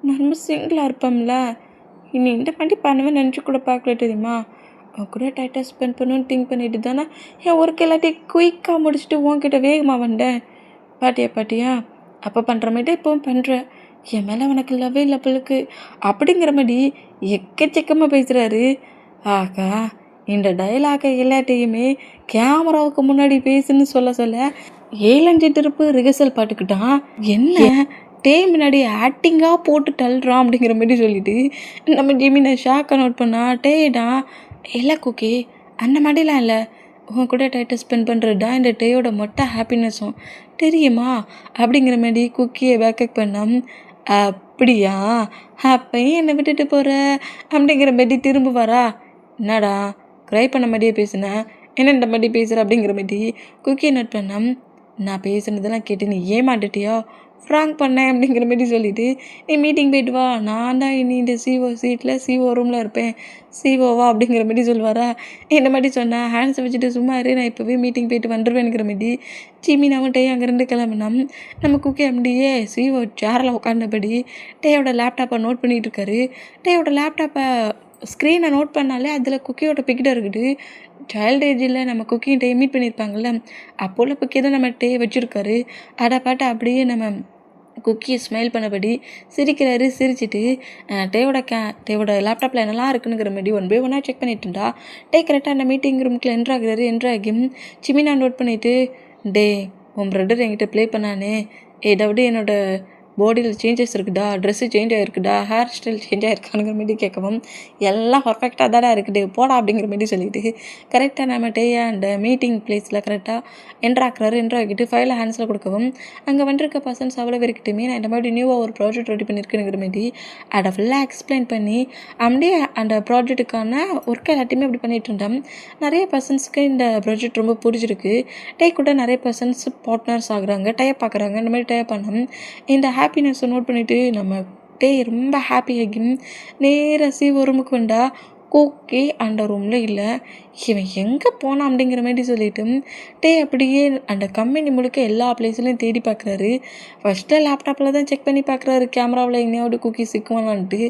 நம்ம சிங்கிளாக இருப்போம்ல, இனி இந்த மாதிரி பண்ணுவேன் நினச்சி கூட பார்க்கல தெரியுமா, கூட டைட்டாக ஸ்பெண்ட் பண்ணணும்னு திங்க் பண்ணிட்டு தானே என் ஒர்க் எல்லாத்தையும் குயிக்காக முடிச்சுட்டு உன்கிட்ட வேகமாக வந்தேன். பாட்டியா அப்போ பண்ணுற மாதிரி இப்போவும் பண்ணுறேன், என் மேலே உனக்கு லவ்வே இல்லை பிள்ளைக்கு அப்படிங்கிற மாதிரி எக்கச்சக்கமாக பேசுகிறாரு. ஆகா இந்த டைலாகை எல்லாத்தையுமே கேமராவுக்கு முன்னாடி பேசுன்னு சொல்ல 7-5 திருப்பு ரிஹர்சல் பாட்டுக்கிட்டான். என்ன டே முன்னாடி ஆக்டிங்காக போட்டு தள்ளுறான் அப்படிங்கிற மாதிரி சொல்லிட்டு நம்ம ஜிமினை ஷாக்கை நோட் பண்ணா. டேடா இல்லை குக்கி அந்த மாதிரிலாம் இல்லை, உன் கூட டைட்டை ஸ்பெண்ட் பண்ணுறது தான் இந்த டேயோட மொட்டை ஹாப்பினஸும் தெரியுமா அப்படிங்கிற மாதிரி குக்கியை பேக்கப் பண்ணோம். அப்படியா அப்பையும் என்னை விட்டுட்டு போகிற அப்படிங்கிற மாதிரி திரும்ப வரா. என்னடா க்ரை பண்ண மாதிரியே பேசுனேன், என்ன இந்த மாதிரி பேசுகிற அப்படிங்கிற மாதிரி குக்கியை நோட் பண்ணோம். நான் பேசுனதெல்லாம் கேட்டு நீ ஏமாட்டுட்டியா, ஃப்ராங்க் பண்ணேன் அப்படிங்கிற மாதிரி சொல்லிவிட்டு நீ மீட்டிங் போயிட்டு வா, நான் தான் இனி இந்த சிஓ சீட்டில் சிஓ ரூமில் இருப்பேன், சிஓவா அப்படிங்கிற மாதிரி சொல்லுவாரா. இந்த மாதிரி சொன்னேன் ஹேண்ட்ஸை வச்சுட்டு சும்மா இரு, நான் இப்போவே மீட்டிங் போயிட்டு வந்துடுவேங்கிற மாதிரி ஜிமினாவும் டே அங்கேருந்து கிளம்புனோம். நம்ம குக்கி அப்படியே சிஓ சேரில் உட்காந்தபடி டேயோட லேப்டாப்பை நோட் பண்ணிகிட்டு இருக்காரு. டேயோட லேப்டாப்பை ஸ்க்ரீனை நோட் பண்ணாலே அதில் குக்கியோட பிக்டர் இருக்குது. சைல்டு ஏஜில் நம்ம குக்கிங் டே மீட் பண்ணியிருப்பாங்கள்ல, அப்போல குக்கி தான் நம்ம டே வச்சுருக்காரு. அதை பாட்டு அப்படியே நம்ம குக்கியை ஸ்மைல் பண்ணபடி சிரிக்கிறாரு. சிரிச்சிட்டு டேவோட லேப்டாப்பில் என்னெல்லாம் இருக்குங்கிற மாதிரி 1 by 1 செக் பண்ணிட்டு இருந்தா. டே கரெக்டாக அந்த மீட்டிங் ரூமுக்குள்ள என்ட்ராகி ஜிமினா நோட் பண்ணிவிட்டு டே உன் பிரதர் என்கிட்ட ப்ளே பண்ணானே, ஏதாவது என்னோடய பாடியில் சேஞ்சஸ் இருக்குதா, ட்ரெஸ்ஸு சேஞ்ச் ஆகிருக்குதா, ஹேர் ஸ்டைல் சேஞ்ச் ஆகிருக்கானுங்கிற மாதிரி கேட்கவும் எல்லாம் பர்ஃபெக்டாக தானே இருக்குது போடா அப்படிங்கிற மாதிரி சொல்லிவிட்டு கரெக்டாக நம்ம டேயை அந்த மீட்டிங் பிளேஸில் கரெக்டாக என்ட்ராகிட்டு ஃபைலை ஹேண்ட்ஸில் கொடுக்கவும் அங்கே வந்துருக்க பர்சன்ஸ் அவ்வளோ வரைக்கிட்டுமே நான் இந்த மாதிரி நியூவாக ஒரு ப்ராஜெக்ட் ரெடி பண்ணியிருக்கேங்கிற மாதிரி அதை ஃபுல்லாக எக்ஸ்பிளைன் பண்ணி அப்படியே அந்த ப்ராஜெக்ட்டுக்கான ஒர்க் எல்லாத்தையுமே அப்படி பண்ணிகிட்டு இருந்தேன். நிறைய பர்சன்ஸ்க்கு இந்த ப்ராஜெக்ட் ரொம்ப பிடிச்சிருக்கு. டே கூட நிறைய பர்சன்ஸ் பார்ட்னர்ஸ் ஆகுறாங்க, டைப் பார்க்குறாங்க. இந்த மாதிரி டைப் பண்ணோம். இந்த ஹாப்பினஸை நோட் பண்ணிவிட்டு நம்ம டே ரொம்ப ஹாப்பியாகி நேராக சிஓ ரூமுக்கு வந்தா. குக்கி அந்த ரூமில் இல்லை, இவன் எங்கே போனான் அப்படிங்கிற மாதிரி சொல்லிட்டு டே அப்படியே அந்த கம்பெனி முழுக்க எல்லா பிளேஸ்லையும் தேடி பார்க்குறாரு. ஃபஸ்ட்டு லேப்டாப்பில் தான் செக் பண்ணி பார்க்குறாரு கேமராவில் எங்கேயாவது குக்கி சிக்குவானான்ட்டு.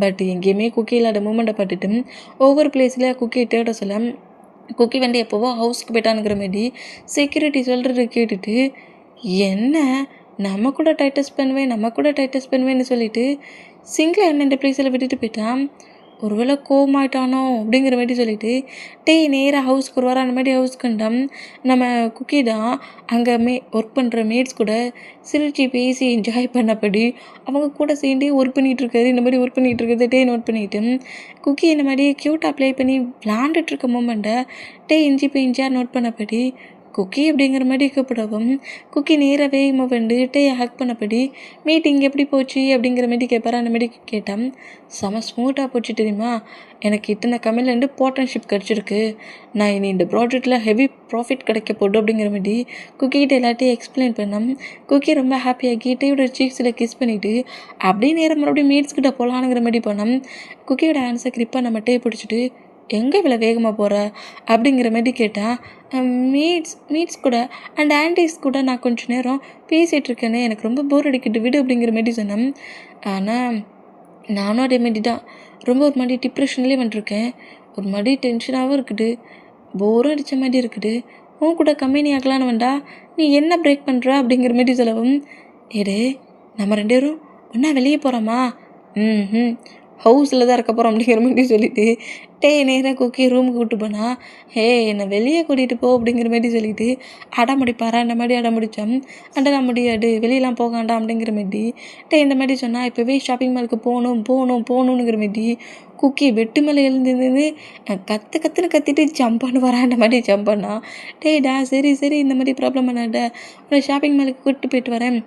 பட் எங்கேயுமே குக்கி இல்லாத மூமெண்ட்டை பார்த்துட்டு ஒவ்வொரு பிளேஸில் குக்கியை தேட சொல்ல குக்கி வந்து எப்போவோ ஹவுஸ்க்கு போயிட்டானுங்கிற மாதிரி செக்யூரிட்டி சொல்கிறது கேட்டுட்டு என்ன நம்ம கூட டைட்டஸ் பண்ணுவேன்னு சொல்லிட்டு சிங்கிள் என்ன இந்த பிளேஸில் விட்டுட்டு போயிட்டான். ஒருவேளை கோவமாயிட்டானோ அப்படிங்கிற மாதிரி சொல்லிட்டு டே நேராக ஹவுஸ்க்கு வருவார். அந்த மாதிரி ஹவுஸ்க்கு வந்தோம். நம்ம குக்கி தான் அங்கே ஒர்க் பண்ணுற மேட்ஸ் கூட சிரிச்சு பேசி என்ஜாய் பண்ணபடி அவங்க கூட சேர்ந்து ஒர்க் பண்ணிகிட்ருக்காரு. இந்த மாதிரி ஒர்க் பண்ணிகிட்டு இருக்கிறத டே நோட் பண்ணிவிட்டு குக்கி இந்த மாதிரி க்யூட்டாக ப்ளே பண்ணி விளாண்டுட்ருக்க மூமெண்ட்டை டே இஞ்சியாக நோட் பண்ணபடி குக்கி அப்படிங்கிற மாதிரி கூப்பிடவும் குக்கி நேராக வேகமாக வந்து டேயை ஹக் பண்ணபடி மீட்டிங் எப்படி போச்சு அப்படிங்கிற மாதிரி கேட்பாரு. அந்த மாதிரி கேட்டான். செம ஸ்மூத்தாக போச்சு தெரியுமா, எனக்கு இத்தனை கம்பெனிலேருந்து பார்ட்னர்ஷிப் கிடச்சிருக்கு, நான் இனி இந்த ப்ராஜெக்டில் ஹெவி ப்ராஃபிட் கிடைக்க போடும் அப்படிங்கிற மாதிரி குக்கிக்கிட்ட எல்லாத்தையும் எக்ஸ்பிளைன் பண்ணோம். குக்கி ரொம்ப ஹாப்பியாகி டேயோட சீக்ஸில் கிஸ் பண்ணிவிட்டு அப்படியே நேரம் மறுபடியும் மீட்ஸ்கிட்ட போகலானுங்கிற மாதிரி போனோம். குக்கியோட ஆன்சர் கிரிப்பாக நம்ம டே பிடிச்சிட்டு எங்கே இவ்வளோ வேகமாக போகிற அப்படிங்கிற மாதிரி கேட்டால், மீட்ஸ் கூட அண்ட் ஆன்டிஸ் கூட நான் கொஞ்சம் நேரம் பேசிகிட்டு இருக்கேனே, எனக்கு ரொம்ப போர் அடிக்கிட்டு விடு அப்படிங்கிற மாதிரி சொன்னேன். ஆனால் நானும் அதே மாதிரி தான் ரொம்ப ஒரு மாதிரி டிப்ரெஷன்லேயே வந்துருக்கேன், ஒரு மாதிரி டென்ஷனாகவும் இருக்குது, போரும் அடித்த மாதிரி இருக்குது, உன் கூட கம்பெனி ஆகலான்னு வேண்டா நீ என்ன பிரேக் பண்ணுற அப்படிங்கிற மாதிரி சொல்லவும், ஏடே நம்ம 2 பேரும் ஒன்றா வெளியே போகிறோமா, ஹவுஸில் தான் இருக்க போகிறோம் அப்படிங்கிற மாதிரி சொல்லிவிட்டு நேராக குக்கி ரூமுக்கு கூப்பிட்டு போனால், என்னை வெளியே கூட்டிகிட்டு போ அப்படிங்கிற மாதிரி சொல்லிவிட்டு அடமுடிப்பாரா இந்த மாதிரி அடமுடித்தோம். நான் முடியாது, வெளியெலாம் போக வேண்டாம் அப்படிங்கிற மாதிரி இந்த மாதிரி சொன்னால் இப்போவே ஷாப்பிங் மாலுக்கு போகணுங்கிற மாதிரி குக்கி வெட்டு மேலே எழுந்திருந்து கற்றுன்னு கத்திட்டு ஜம்ப் பண்ணுவாரா இந்த மாதிரி ஜம்ப் பண்ணா. சரி இந்த மாதிரி ப்ராப்ளம் பண்ணாட, உன்னை ஷாப்பிங் மாலுக்கு கூப்பிட்டு போயிட்டு வரேன்,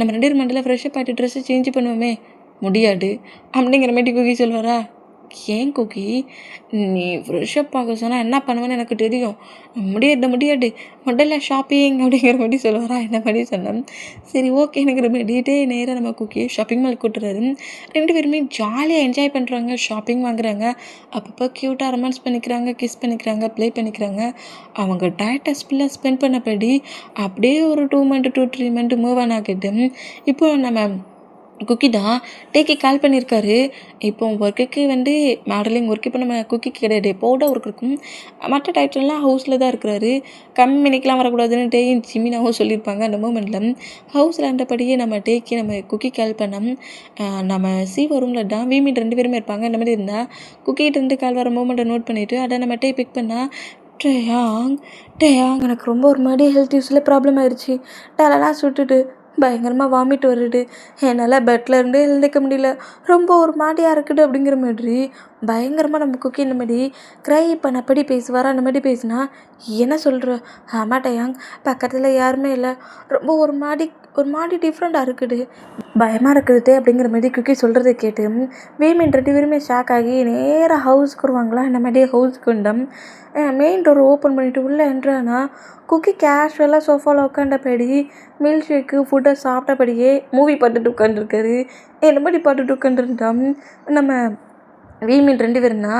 நம்ம 2 பேர் மண்டல ஃப்ரெஷ்ஷப் ஆகிட்டு ட்ரெஸ்ஸை சேஞ்ச் பண்ணுவோமே, முடியாது அப்படிங்கிற மாதிரி குக்கி சொல்வாரா. ஏன் குக்கி, நீ ஃப்ரெஷ்ஷப் பார்க்க சொன்னால் என்ன பண்ணுவேன்னு எனக்கு தெரியும், முடியாது முதல்ல ஷாப்பிங் அப்படிங்கிற மாதிரி சொல்லுவாரா. இந்த மாதிரி சொன்னேன். சரி ஓகேங்கிற மாதிரி நேராக நம்ம குக்கி ஷாப்பிங் மால் கூட்டுறாரு. 2 பேருமே ஜாலியாக என்ஜாய் பண்ணுறாங்க, ஷாப்பிங் வாங்குறாங்க, அப்பப்போ க்யூட்டாக ரொமான்ஸ் பண்ணிக்கிறாங்க, கிஸ் பண்ணிக்கிறாங்க, ப்ளே பண்ணிக்கிறாங்க. அவங்க டயட்டை ஃபுல்லாக ஸ்பெண்ட் பண்ணபடி அப்படியே ஒரு 2 மந்த் 2-3 மந்த் மூவ் ஆன் ஆகிட்டு இப்போ நம்ம குக்கி தான் டேக்கு கால் பண்ணியிருக்காரு. இப்போ ஒர்க்குக்கு வந்து மாடலிங் ஒர்க் இப்போ நம்ம குக்கிக்கு கிடையாது, பவுடர் ஒர்க் இருக்கும், மற்ற டைட்டில்லாம் ஹவுஸில் தான் இருக்கிறாரு, கம்பெனிக்கெலாம் வரக்கூடாதுன்னு டேயும் ஜிமினாவும் சொல்லியிருப்பாங்க. அந்த மூமெண்ட்டில் ஹவுஸில் இருந்தபடியே நம்ம டேக்கு நம்ம குக்கி கால் பண்ணோம். நம்ம சிஓ ரூமில் தான் வீமின் 2 பேருமே இருப்பாங்க. இந்த மாதிரி இருந்தால் குக்கிகிட்டேருந்து கால் வர மூமெண்ட்டை நோட் பண்ணிவிட்டு அதை நம்ம டே பிக் பண்ணால், டேயாங் எனக்கு ரொம்ப ஒரு மாதிரி ஹெல்த் இஷ்யூஸில் ப்ராப்ளம் ஆயிடுச்சு, டேலெல்லாம் சுட்டுட்டு பயங்கரமாக வாமிட் வருது, என்னால் பெட்டில் இருந்து எழுந்திக்க முடியல, ரொம்ப ஒரு மாதிரியாக இருக்குது அப்படிங்கிற மாதிரி பயங்கரமாக நம்ம குக்கி இந்த மாதிரி க்ரை பண்ணபடி பேசுவாரா. அந்த மாதிரி பேசினா, என்ன சொல்கிற, ஆமாட்டையாங் பக்கத்தில் யாருமே இல்லை, ரொம்ப ஒரு மாதிரி டிஃப்ரெண்ட்டாக இருக்குது, பயமாக இருக்குது அப்படிங்கிற மாதிரி குக்கி சொல்கிறத கேட்டு வீமின் 2 பேருமே ஷாக் ஆகி நேராக ஹவுஸ்க்கு வருவாங்களா. இந்த மாதிரி ஹவுஸ்க்கு வந்தோம். மெயின் டோர் ஓப்பன் பண்ணிவிட்டு உள்ளே என்ட்ரானா குக்கி கேஷுவலாக சோஃபாவில் உட்காண்டபடி மில்க் ஷேக்கு ஃபுட்டை சாப்பிட்டபடியே மூவி பார்த்துட்டு உட்காந்துருக்காரு. இந்த மாதிரி பார்த்துட்டு உட்காந்துருந்தோம். நம்ம வீமின் 2 பேருனா,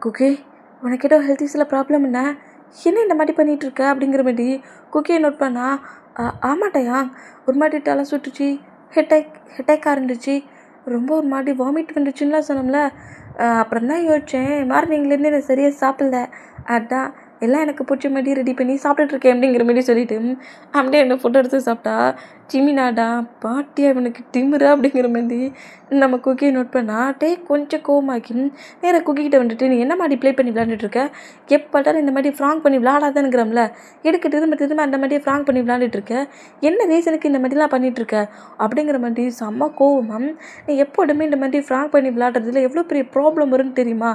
குக்கி உனக்கு ஏதோ ஹெல்த் இஷ்யூஸில் ப்ராப்ளம் என்ன இந்த மாதிரி பண்ணிகிட்ருக்க அப்படிங்கிற மாதிரி குக்கியை நோட் பண்ணா. ஆமாட்டையா ஒரு மாதிரி தலை சுட்டுச்சு, ஹெட்டேக்காக இருந்துச்சு, ரொம்ப ஒரு மாதிரி வாமிட் வந்துச்சுன்னா சொன்னோம்ல, அப்புறம் தான் யோசித்தேன், மார்னிங்லேருந்து எனக்கு சரியாக சாப்பிடல, அதான் எல்லாம் எனக்கு பிடிச்ச மாதிரி ரெடி பண்ணி சாப்பிட்டுட்ருக்கேன் அப்படிங்கிற மாதிரி சொல்லிவிட்டு அப்படியே என்னை ஃபோட்டோ எடுத்து சாப்பிட்டா. ஜிமினாடா பாட்டியா இவனுக்கு திமுறா அப்படிங்கிற மாதிரி நம்ம குக்கியை நோட் பண்ணா. கொஞ்சம் கோவமாக்கி நேராக குக்கிக்கிட்ட வந்துட்டு, நீ என்ன மாதிரி ப்ளே பண்ணி விளாண்டுட்ருக்க, எப்போட்டாலும் இந்த மாதிரி ஃப்ராங் பண்ணி விளாடாதானுங்கிறோம்ல, எடுக்க திரும்ப அந்த மாதிரியே ஃப்ராங் பண்ணி விளாண்டுட்ருக்க, என்ன ரீசனுக்கு இந்த மாதிரிலாம் பண்ணிகிட்ருக்க அப்படிங்கிற மாதிரி செம்ம கோவமாக, நீ எப்போதுமே இந்த மாதிரி ஃப்ராங் பண்ணி விளாட்றதுல எவ்வளோ பெரிய ப்ராப்ளம் வரும்னு தெரியுமா,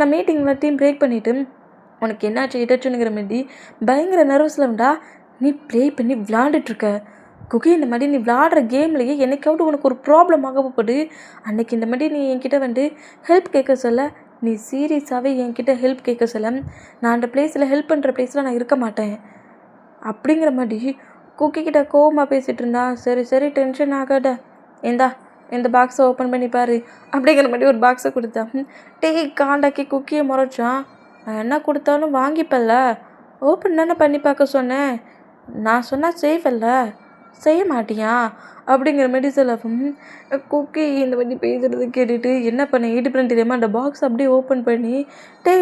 நான் மீட்டிங் எல்லாத்தையும் பிரேக் பண்ணிவிட்டு உனக்கு என்னாச்சு ஏதாச்சுங்கிற மாதிரி பயங்கர நர்வஸில் உண்டா, நீ ப்ளே பண்ணி விளாண்டுட்ருக்க குக்கி, இந்த மாதிரி நீ விளாடுற கேம்லேயே என்னைக்காவது உனக்கு ஒரு ப்ராப்ளம் ஆகப்போகுது, அன்றைக்கி இந்த மாதிரி நீ என்கிட்ட வந்து ஹெல்ப் கேட்க சொல்ல, நீ சீரியஸாகவே என்கிட்ட ஹெல்ப் கேட்க சொல்ல, நான் அந்த பிளேஸில் ஹெல்ப் பண்ணுற பிளேஸில் நான் இருக்க மாட்டேன் அப்படிங்கிற மாதிரி குக்கிக்கிட்ட கோவமாக பேசிகிட்டு இருந்தா. சரி டென்ஷன் ஆகாத, இந்த பாக்ஸை ஓப்பன் பண்ணி பாரு அப்படிங்கிற மாதிரி ஒரு பாக்ஸை கொடுத்தேன். காண்டாக்கி குக்கியை முறைச்சான். நான் என்ன கொடுத்தாலும் வாங்கிப்பல்ல, ஓப்பன் தானே பண்ணி பார்க்க சொன்னேன், நான் சொன்னால் சேஃபல்ல, செய்ய மாட்டியா அப்படிங்கிற மாதிரி சொல்லவும் குக்கி இந்த மாதிரி பேசுகிறது கேட்டுட்டு என்ன பண்ண ஈடுபுன்னு தெரியாமல் அந்த பாக்ஸ் அப்படியே ஓப்பன் பண்ணி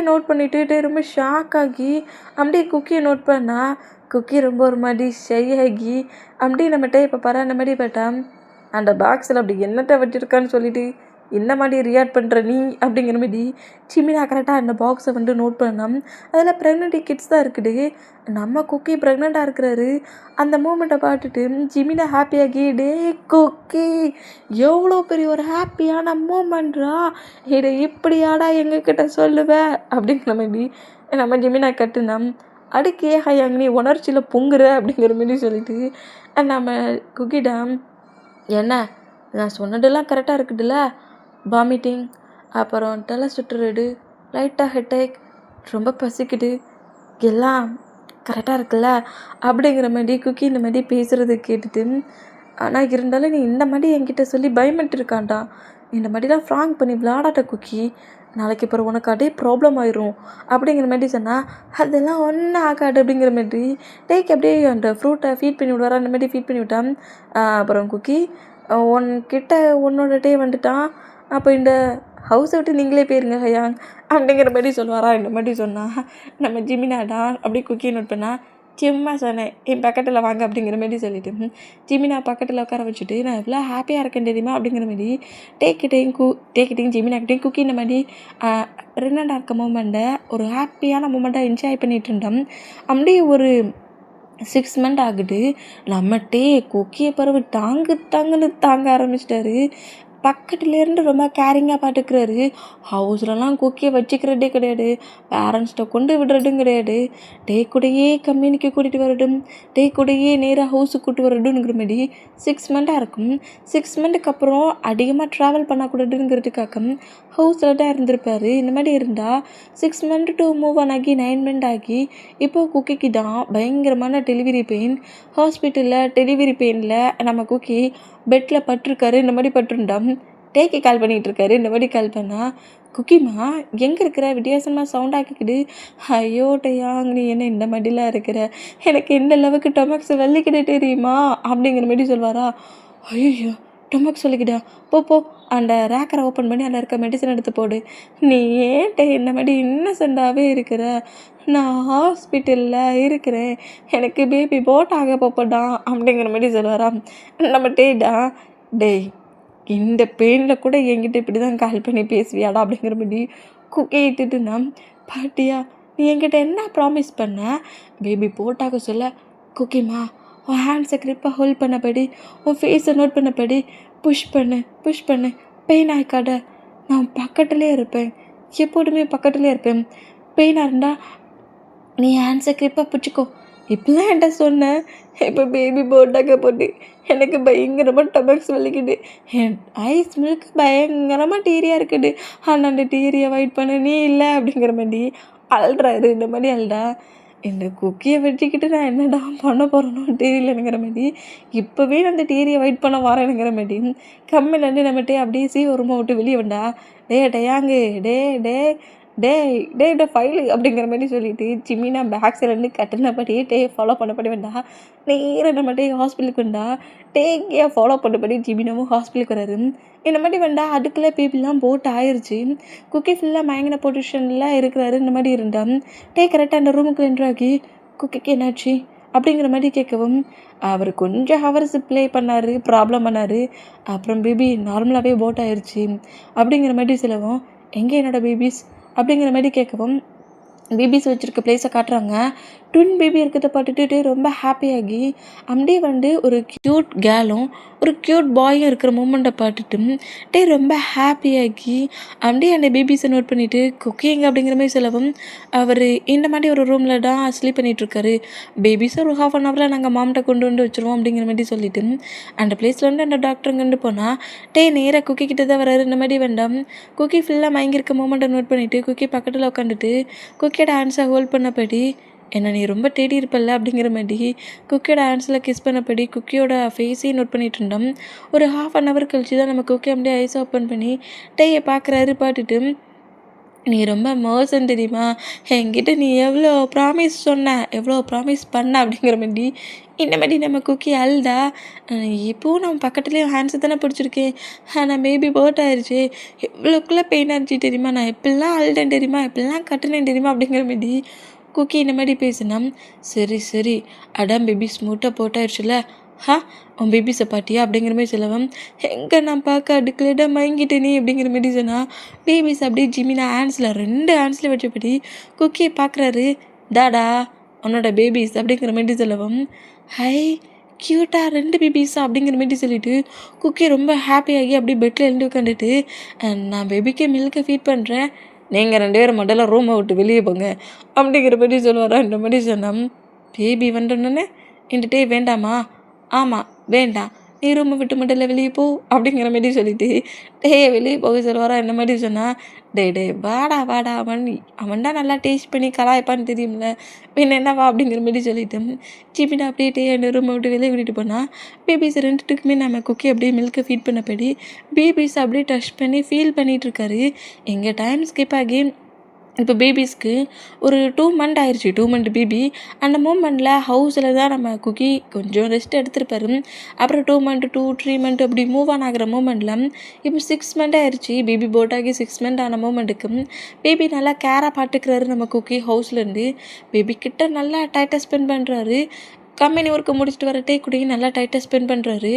நோட் பண்ணிவிட்டு ரொம்ப ஷாக் ஆகி அப்படியே குக்கியை நோட் பண்ணா. குக்கி ரொம்ப ஒரு மாதிரி ஷை ஆகி அப்படியே நம்ம இப்போ பாரு அந்த மாதிரி பார்த்தா அந்த பாக்ஸில் அப்படி என்னத்தை வச்சுருக்கான்னு சொல்லிட்டு என்ன மாதிரி ரியாக்ட் பண்ணுற நீ அப்படிங்கிற மாதிரி ஜிமினா கரெக்டாக அந்த பாக்ஸை வந்து நோட் பண்ணோம். அதில் ப்ரெக்னென்ட் கிட்ஸ் தான் இருக்குது. நம்ம குக்கி ப்ரெக்னெண்ட்டாக இருக்கிறாரு. அந்த மூமெண்ட்டை பார்த்துட்டு ஜிமினா ஹாப்பியாகி, குக்கி எவ்வளோ பெரிய ஒரு ஹாப்பியான மூமெண்ட்ரா, இதை இப்படியாடா எங்ககிட்ட சொல்லுவேன் அப்படிங்கிற மாதிரி நம்ம ஜிமினா கட்டுனோம். அடுக்கே ஹயாங் நீ உணர்ச்சியில் பொங்குற அப்படிங்கிற மாரி சொல்லிட்டு நம்ம குக்கிடம் என்ன நான் சொன்னதெல்லாம் கரெக்டாக இருக்குதுல்ல, வாமிட்டிங், அப்புறம் தலை சுற்றுறது, லைட்டாக ஹெட்டேக், ரொம்ப பசிக்குது, எல்லாம் கரெக்டாக இருக்குல்ல அப்படிங்கிற மாதிரி குக்கி இந்த மாதிரி பேசுகிறத கேட்டுட்டு, ஆனால் இருந்தாலும் நீ இந்த மாதிரி என்கிட்ட சொல்லி பயமிட்டு இருக்கான்டா, இந்த மாதிரிலாம் ஃப்ராங்க் பண்ணி விளாடாட்ட குக்கி, நாளைக்கு அப்புறம் உனக்கு அதே ப்ராப்ளம் ஆயிரும் அப்படிங்கிற மாதிரி சொன்னால் அதெல்லாம் ஒன்றும் ஆகாது அப்படிங்கிற மாதிரி டேக் அப்படியே அந்த ஃப்ரூட்டை ஃபீட் பண்ணி விடுவாரா, அந்த மாதிரி ஃபீட் பண்ணி விட்டான். அப்புறம் குக்கி உன்கிட்ட உன்னோட டே வந்துட்டான், அப்போ இந்த ஹவுஸை விட்டு நீங்களே போயிருங்க ஹயாங் அப்படிங்கிற மாதிரி சொல்லுவாரா. இந்த மாதிரி சொன்னால் நம்ம ஜிமினாடா அப்படியே குக்கி நோட் பண்ணால் சும்மா சொன்னேன் என் பக்கத்தில் வாங்க அப்படிங்கிற மாதிரி சொல்லிவிட்டு ஜிமினா பக்கத்தில் உட்கார வச்சுட்டு நான் எவ்வளோ ஹாப்பியாக இருக்கேன் தெரியுமா அப்படிங்கிற மாதிரி டேக்கிட்டையும் ஜிமினாக்கிட்டையும் குக்கி இந்த மாதிரி ரெண்டாக இருக்க மூமெண்ட்டை ஒரு ஹாப்பியான மூமெண்ட்டாக என்ஜாய் பண்ணிகிட்டு இருந்தோம். அப்படியே ஒரு 6 மந்த் ஆகுது. நம்ம குக்கியை பறவை தாங்குன்னு தாங்க ஆரம்பிச்சிட்டாரு. பக்கத்துலேருந்து ரொம்ப கேரிங்காக பார்த்துக்கிறாரு. ஹவுஸ்லலாம் குக்கியை வச்சுக்கிறதே கிடையாது, பேரண்ட்ஸ்கிட்ட கொண்டு விடுறதும் கிடையாது. கூடயே கம்யூனிக்கு கூட்டிகிட்டு வரட்டும், கூடயே நேராக ஹவுஸுக்கு கூப்பிட்டு வரட்டும்ங்கிற மாதிரி 6 மந்தாக இருக்கும். 6 மந்த்துக்கு அப்புறம் அதிகமாக ட்ராவல் பண்ணக்கூடாதுங்கிறதுக்காக ஹவுஸில் தான் இருந்திருப்பார். இந்த மாதிரி இருந்தால் 6 மந்த் டு மூவ் ஆன் ஆகி 9 மந்த் ஆகி இப்போது குக்கிக்கு தான் பயங்கரமான டெலிவரி பெயின். ஹாஸ்பிட்டலில் டெலிவரி பெயினில் நம்ம குக்கி பெட்டில் பட்டிருக்காரு. இந்த மாதிரி பட்டிருந்தோம். டேக்கு கால் பண்ணிகிட்டு இருக்காரு. இந்த மாதிரி கால் பண்ணால் குக்கிமா எங்கே இருக்கிற, வித்தியாசமாக சவுண்ட் ஆக்கிக்கிடு. ஐயோ டயாங் நீ என்ன இந்த மாதிரிலாம் இருக்கிற, எனக்கு எந்த அளவுக்கு டொமக்ஸ் வெள்ளிக்கிட்டே தெரியுமா அப்படிங்கிற மாதிரி சொல்வாரா. ஐயோ டொமக்ஸ் சொல்லிக்கிட்டா, போ அந்த ரேக்கரை ஓப்பன் பண்ணி அதில் இருக்க மெடிசன் எடுத்து போடு. நீ ஏன்ட்ட இந்த மாதிரி இன்னசென்டாகவே இருக்கிற, நான் ஹாஸ்பிட்டலில் இருக்கிறேன், எனக்கு பேபி போட் ஆக போப்படான் அப்படிங்கிற மாதிரி சொல்லுவாராம். நம்ம டேய் இந்த பெயினில் கூட என்கிட்ட இப்படி தான் கால் பண்ணி பேசுவியாடா அப்படிங்கிற மாதிரி குக்கியை இட்டுட்டுனா, பாட்டியா நீ என்கிட்ட என்ன ப்ராமிஸ் பண்ண, பேபி போட்டாக சொல்ல, குக்கிமா உன் ஹேண்ட்ஸை கிரிப்பாக ஹோல்ட் பண்ணபடி, உன் ஃபேஸை நோட் பண்ணபடி புஷ் பண்ணு, பெயின் ஆகிக்காட, நான் பக்கத்துலேயே இருப்பேன், எப்போதுமே பக்கத்துலேயே இருப்பேன், பெயினாக இருந்தால் நீ ஹேண்ட்ஸை கிரிப்பாக பிடிச்சிக்கோ. இப்படிலாம் என்கிட்ட சொன்னேன். இப்போ பேபி போட்டாக்க போட்டு எனக்கு பயங்கரமாக டொமக்ஸ் வலிக்குது, என் ஐஸ் மில்க் பயங்கரமாக டீரியாக இருக்குது, ஆனால் அந்த டீரியை அவாய்ட் பண்ண நீ இல்லை அப்படிங்கிற மாதிரி அழுறாரு. இந்த மாதிரி அழுடா இந்த குக்கியை வச்சுக்கிட்டு நான் என்னடா பண்ண போகிறேனோ தெரியலனுங்கிற மாதிரி இப்போவே நான் அந்த டீரியை அவாய்ட் பண்ண வரேனுங்கிற மாதிரி கம்மிலேருந்து நம்மகிட்டே அப்படியே சீவரமாக விட்டு வெளியே வந்தா. டயாங்கு டே ஃபைலு அப்படிங்கிற மாதிரி சொல்லிட்டு ஜிமினா பேக் சைட்லேருந்து கட்டினபடியே ஃபாலோ பண்ணபடி வந்தா. நேராக நம்மகிட்டே ஹாஸ்பிட்டலுக்கு வந்தா. டேக்கியாக ஃபாலோ பண்ணபடி ஜிமினாவும் ஹாஸ்பிட்டலுக்கு வராரு. இந்த மாதிரி வந்தா அதுக்குள்ளே பேபிலாம் போட்டு ஆயிடுச்சு. குக்கி ஃபுல்லாக மயங்கின பொசிஷனில் இருக்கிறாரு. இந்த மாதிரி இருந்தால் கரெக்டாக அந்த ரூமுக்கு என்ட்ராகி குக்கிக்கு என்னாச்சு அப்படிங்கிற மாதிரி கேட்கவும் அவர் கொஞ்சம் ஹவர்ஸ் ப்ளே பண்ணார், ப்ராப்ளம் பண்ணார். அப்புறம் பேபி நார்மலாகவே போட் ஆயிடுச்சு அப்படிங்கிற மாதிரி சொல்லவும் எங்கே என்னோடய பேபிஸ் அப்படிங்கிற மாதிரி கேட்கவும் பேபிஸ் வச்சுருக்க பிளேஸை காட்டுறாங்க. ட்வின் பேபி இருக்கிறத பார்த்துட்டு ரொம்ப ஹாப்பியாகி அப்படியே ஒரு க்யூட் கேலும் ஒரு க்யூட் பாயும் இருக்கிற மூமெண்ட்டை பார்த்துட்டு ரொம்ப ஹாப்பியாகி அப்படியே அந்த பேபிஸை நோட் பண்ணிவிட்டு குக்கிங் அப்படிங்கிற மாதிரி சொல்லவும் அவர் இந்த மாதிரி ஒரு ரூமில் தான் ஸ்லீப் பண்ணிகிட்ருக்காரு. பேபிஸை ஒரு ½ நாங்கள் மாம்கிட்ட கொண்டு வந்து வச்சுருவோம் அப்படிங்கிற மாதிரி சொல்லிவிட்டு அந்த பிளேஸில் அந்த டாக்டருங்கன்னு போனால் நேராக குக்கி கிட்ட தான் வராரு. இந்த மாதிரி வேண்டாம் குக்கி ஃபுல்லாக மயங்கிருக்க மூமெண்ட்டை நோட் பண்ணிவிட்டு குக்கி பக்கத்தில் உட்காந்துட்டு குக்கியோட ஹேண்ட்ஸை ஹோல்ட் பண்ணபடி என்னை நீ ரொம்ப தேடி இருப்பல்ல அப்படிங்கிற மாதிரி குக்கியோட ஹேண்ட்ஸில் கிஸ் பண்ணபடி குக்கியோட ஃபேஸையும் நோட் பண்ணிகிட்டு இருந்தோம். ஒரு ½ கழிச்சு தான் நம்ம குக்கி அப்படியே ஐஸ் ஓப்பன் பண்ணி டேயை பார்க்குறாரு. பார்த்துட்டு நீ ரொம்ப மோசம் தெரியுமா, என்கிட்ட நீ எவ்வளோ ப்ராமிஸ் சொன்ன, எவ்வளோ ப்ராமிஸ் பண்ண அப்படிங்கிற மாதிரி இந்த மாதிரி நம்ம குக்கி அழுதா. இப்போவும் நம்ம பக்கத்துலேயே ஹேண்ட்ஸை தானே பிடிச்சிருக்கேன், நான் பேபி போட் ஆயிடுச்சு, எவ்வளோக்குள்ளே பெயின் ஆச்சு தெரியுமா, நான் எப்படிலாம் அழுதேன் தெரியுமா, எப்படிலாம் கட்டினேன் தெரியுமா அப்படிங்கிற மாதிரி குக்கி இந்த மாதிரி பேசுனா. சரி அடம் பேபி ஸ்மூத்தாக போட்டாயிடுச்சுல, உன் பேபிஸை பாட்டியா அப்படிங்கிற மாதிரி சொல்லவும் எங்கே நான் பார்க்க அடுக்கலேடா மயங்கிட்டேனே அப்படிங்கிற மாதிரி சொன்னால் பேபிஸ் அப்படியே ஜிமினா ஹேண்ட்ஸில் 2 ஹேண்ட்ஸில் வச்சபடி குக்கியை பார்க்குறாரு. தாடா உன்னோட பேபிஸ் அப்படிங்கிற மாதிரி சொல்லவும் ஹை க்யூட்டாக 2 பேபிஸா அப்படிங்கிற மாதிரி சொல்லிவிட்டு குக்கி ரொம்ப ஹாப்பியாகி அப்படியே பெட்டில் எழுந்து உட்காந்துட்டு நான் பேபிக்கு மில்கை ஃபீட் பண்ணுறேன், நீங்கள் 2 பேரும் முதல்ல ரூமை விட்டு வெளியே போங்க அப்படிங்கிற மாதிரி சொல்லுவாரா. இந்த மாதிரி சொன்னால் பேபி வந்துடனே இந்த டே வேண்டாமா, ஆமாம் வேண்டாம், நீ ரூமை விட்டு முதல்ல வெளியே போ அப்படிங்கிற மாதிரி சொல்லிட்டு டேயை வெளியே போக சொல்லுவாரா. இந்த மாதிரி சொன்னால் டே வாடா வாடா, அவன் தான் நல்லா டேஸ்ட் பண்ணி கலாய்ப்பான்னு தெரியும்ல, பின்ன என்னவா அப்படிங்கிற மாதிரி சொல்லிட்டு ஜிபினா அப்படியே டே அந்த ரூமை விட்டு வெளியே கூட்டிகிட்டு போனால் பேபிஸ் 2த்துக்குமே நம்ம குக்கி அப்படியே மில்கை ஃபீட் பண்ணபடி பேபிஸ் அப்படியே டச் பண்ணி ஃபீல் பண்ணிகிட்ருக்காரு. எங்கள் டைம் ஸ்கிப் ஆகி இப்போ பேபிஸ்க்கு ஒரு 2 மந்த் ஆயிடுச்சு. 2 மந்த் பேபி. அந்த மூமெண்ட்டில் ஹவுஸில் தான் நம்ம குக்கி கொஞ்சம் ரெஸ்ட் எடுத்துருப்பாரு. அப்புறம் 2 மந்த் 2-3 மந்த் அப்படி மூவ் ஆன் ஆகிற மூமெண்ட்டில் இப்போ 6 மந்த் ஆயிடுச்சு. பேபி போட் ஆகி 6 மந்த் ஆன மூமெண்ட்டுக்கு பேபி நல்லா கேராக பார்த்துக்கிறாரு நம்ம குக்கி ஹவுஸ்லேருந்து. பேபி கிட்ட நல்லா டைட்டாக ஸ்பெண்ட் பண்ணுறாரு. கம்பெனி ஒர்க்கை முடிச்சுட்டு வர டே கூட நல்லா டைட்டாக ஸ்பெண்ட் பண்ணுறாரு.